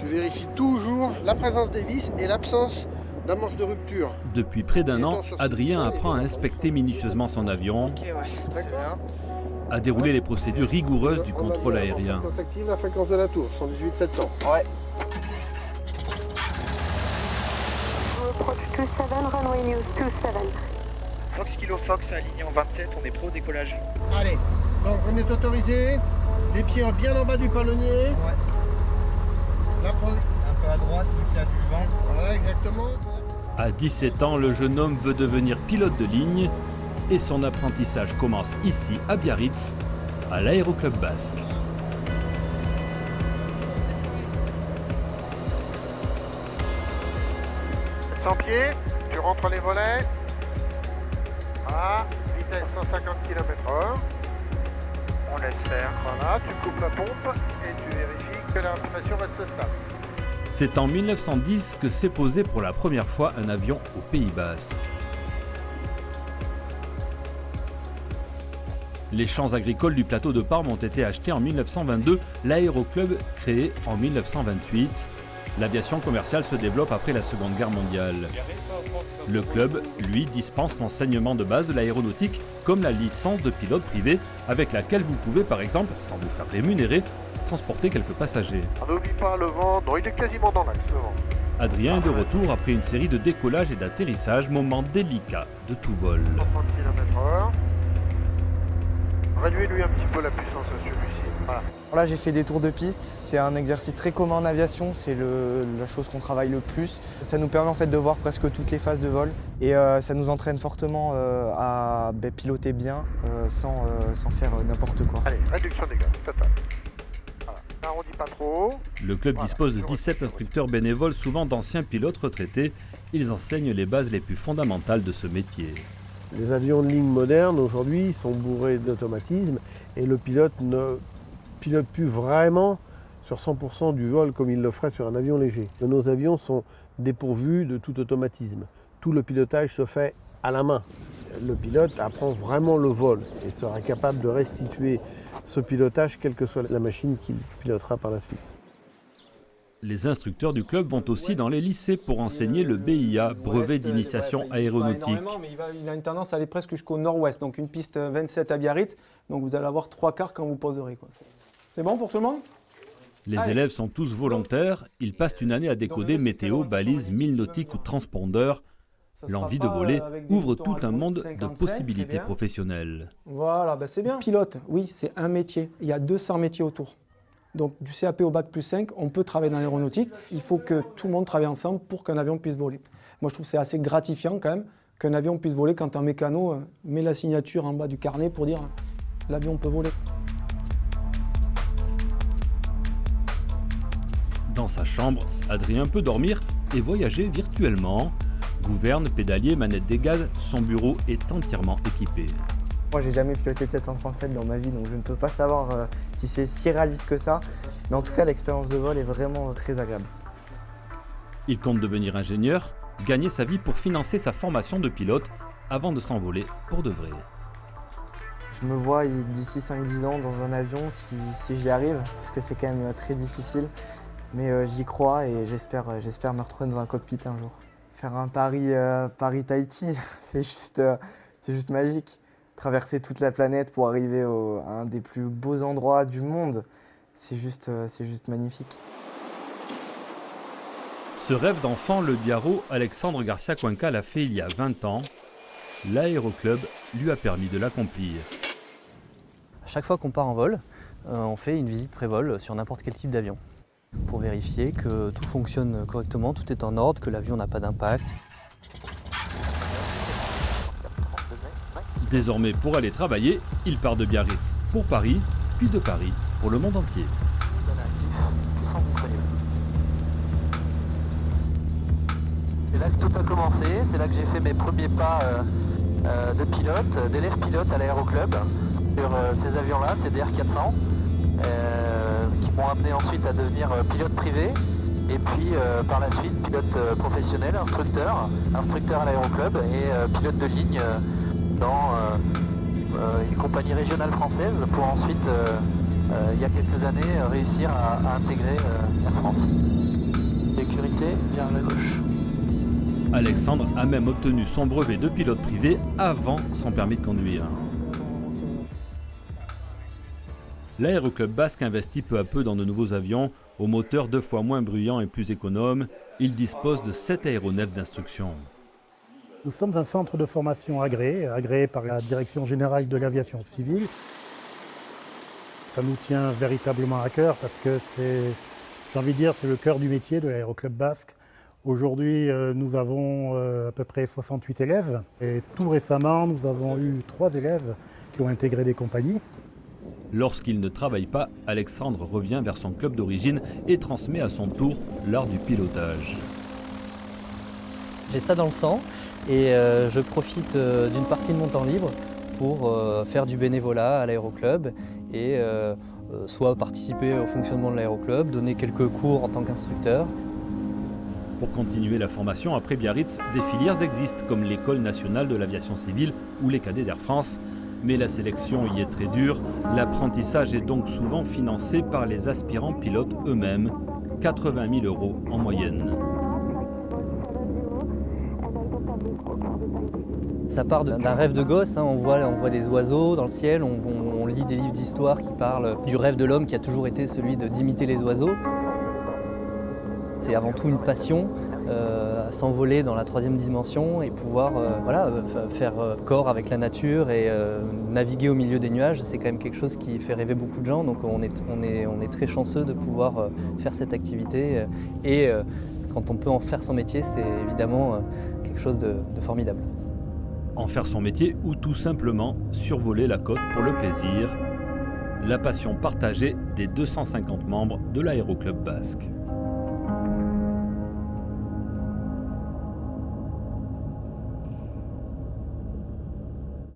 Je vérifie toujours la présence des vis et l'absence d'amorce de rupture. Depuis près d'un an, Adrien apprend à inspecter minutieusement son avion, à dérouler les procédures rigoureuses du contrôle aérien. On s'active la fréquence de la tour, 118 700. Ouais. Approach 27, runway news 27. Fox Kilo Fox aligné en 27, on est pro décollage. Allez, donc on est autorisé. Les pieds bien en bas du palonnier. Ouais. Là, Un peu à droite, vu qu'il y a du vent. voilà, exactement. À 17 ans, le jeune homme veut devenir pilote de ligne et son apprentissage commence ici à Biarritz, à l'Aéroclub Basque. Sans pied, tu rentres les volets. Voilà, vitesse 150 km/h. On laisse faire. Voilà, tu coupes la pompe et tu vérifies que la pression reste stable. C'est en 1910 que s'est posé pour la première fois un avion au Pays Basque. Les champs agricoles du plateau de Parme ont été achetés en 1922, l'aéroclub créé en 1928. L'aviation commerciale se développe après la Seconde Guerre mondiale. Le club, lui, dispense l'enseignement de base de l'aéronautique, comme la licence de pilote privé, avec laquelle vous pouvez, par exemple, sans vous faire rémunérer, transporter quelques passagers. On n'oublie pas le vent, non, il est quasiment dans l'axe, le vent. Adrien est de retour après une série de décollages et d'atterrissages, moment délicat de tout vol. 130 km/h. Réduis-lui un petit peu la puissance à celui-ci. Voilà. Là, j'ai fait des tours de piste. C'est un exercice très commun en aviation. C'est la chose qu'on travaille le plus. Ça nous permet en fait de voir presque toutes les phases de vol. Et ça nous entraîne fortement à piloter bien sans faire n'importe quoi. Allez, réduction des gaz, total. Voilà. N'arrondis pas trop. Le club dispose de 17 instructeurs bénévoles, souvent d'anciens pilotes retraités. Ils enseignent les bases les plus fondamentales de ce métier. Les avions de ligne modernes aujourd'hui sont bourrés d'automatisme et le pilote ne pilote plus vraiment sur 100% du vol comme il le ferait sur un avion léger. Nos avions sont dépourvus de tout automatisme. Tout le pilotage se fait à la main. Le pilote apprend vraiment le vol et sera capable de restituer ce pilotage quelle que soit la machine qu'il pilotera par la suite. Les instructeurs du club vont aussi dans les lycées pour enseigner le BIA, brevet d'initiation aéronautique. Mais il a une tendance à aller presque jusqu'au nord-ouest, donc une piste 27 à Biarritz, donc vous allez avoir 3 quarts quand vous poserez, quoi. C'est bon pour tout le monde? Les élèves sont tous volontaires, ils passent une année à décoder météo, balises, milles nautiques ou transpondeurs. L'envie de voler ouvre tout un monde de possibilités professionnelles. Voilà, c'est bien. Pilote, oui, c'est un métier. Il y a 200 métiers autour. Donc du CAP au bac plus 5, on peut travailler dans l'aéronautique. Il faut que tout le monde travaille ensemble pour qu'un avion puisse voler. Moi, je trouve que c'est assez gratifiant quand même qu'un avion puisse voler quand un mécano met la signature en bas du carnet pour dire l'avion peut voler. Dans sa chambre, Adrien peut dormir et voyager virtuellement. Gouverne, pédalier, manette des gaz, son bureau est entièrement équipé. Moi, j'ai jamais piloté de 737 dans ma vie, donc je ne peux pas savoir si c'est si réaliste que ça. Mais en tout cas, l'expérience de vol est vraiment très agréable. Il compte devenir ingénieur, gagner sa vie pour financer sa formation de pilote avant de s'envoler pour de vrai. Je me vois d'ici 5-10 ans dans un avion si j'y arrive, parce que c'est quand même très difficile. Mais j'y crois et j'espère me retrouver dans un cockpit un jour. Faire un Paris-Tahiti, c'est juste magique. Traverser toute la planète pour arriver à un des plus beaux endroits du monde, c'est juste magnifique. Ce rêve d'enfant, le biarro Alexandre Garcia Cuenca l'a fait il y a 20 ans. L'aéroclub lui a permis de l'accomplir. À chaque fois qu'on part en vol, on fait une visite pré-vol sur n'importe quel type d'avion pour vérifier que tout fonctionne correctement, tout est en ordre, que l'avion n'a pas d'impact. Désormais, pour aller travailler, il part de Biarritz pour Paris, puis de Paris pour le monde entier. C'est là que tout a commencé, c'est là que j'ai fait mes premiers pas de pilote, d'élève pilote à l'aéroclub sur ces avions-là, ces DR400, qui m'ont amené ensuite à devenir pilote privé et puis par la suite pilote professionnel, instructeur à l'aéroclub et pilote de ligne dans une compagnie régionale française pour ensuite, il y a quelques années, réussir à intégrer Air France. priorité vers la gauche. Alexandre a même obtenu son brevet de pilote privé avant son permis de conduire. L'Aéroclub Basque investit peu à peu dans de nouveaux avions, aux moteurs 2 fois moins bruyants et plus économes. Il dispose de 7 aéronefs d'instruction. Nous sommes un centre de formation agréé par la Direction générale de l'aviation civile. Ça nous tient véritablement à cœur parce que j'ai envie de dire, c'est le cœur du métier de l'Aéroclub Basque. Aujourd'hui, nous avons à peu près 68 élèves et tout récemment, nous avons eu 3 élèves qui ont intégré des compagnies. Lorsqu'il ne travaille pas, Alexandre revient vers son club d'origine et transmet à son tour l'art du pilotage. J'ai ça dans le sang et je profite d'une partie de mon temps libre pour faire du bénévolat à l'aéroclub et soit participer au fonctionnement de l'aéroclub, donner quelques cours en tant qu'instructeur. Pour continuer la formation après Biarritz, des filières existent comme l'École nationale de l'aviation civile ou les cadets d'Air France. Mais la sélection y est très dure. L'apprentissage est donc souvent financé par les aspirants pilotes eux-mêmes, 80 000 € en moyenne. Ça part d'un rêve de gosse, hein. On voit des oiseaux dans le ciel, on lit des livres d'histoire qui parlent du rêve de l'homme qui a toujours été celui d'imiter les oiseaux. C'est avant tout une passion, s'envoler dans la 3e dimension et pouvoir faire corps avec la nature et naviguer au milieu des nuages. C'est quand même quelque chose qui fait rêver beaucoup de gens, donc on est très chanceux de pouvoir faire cette activité. Et quand on peut en faire son métier, c'est évidemment quelque chose de formidable. En faire son métier ou tout simplement survoler la côte pour le plaisir. La passion partagée des 250 membres de l'Aéroclub Basque.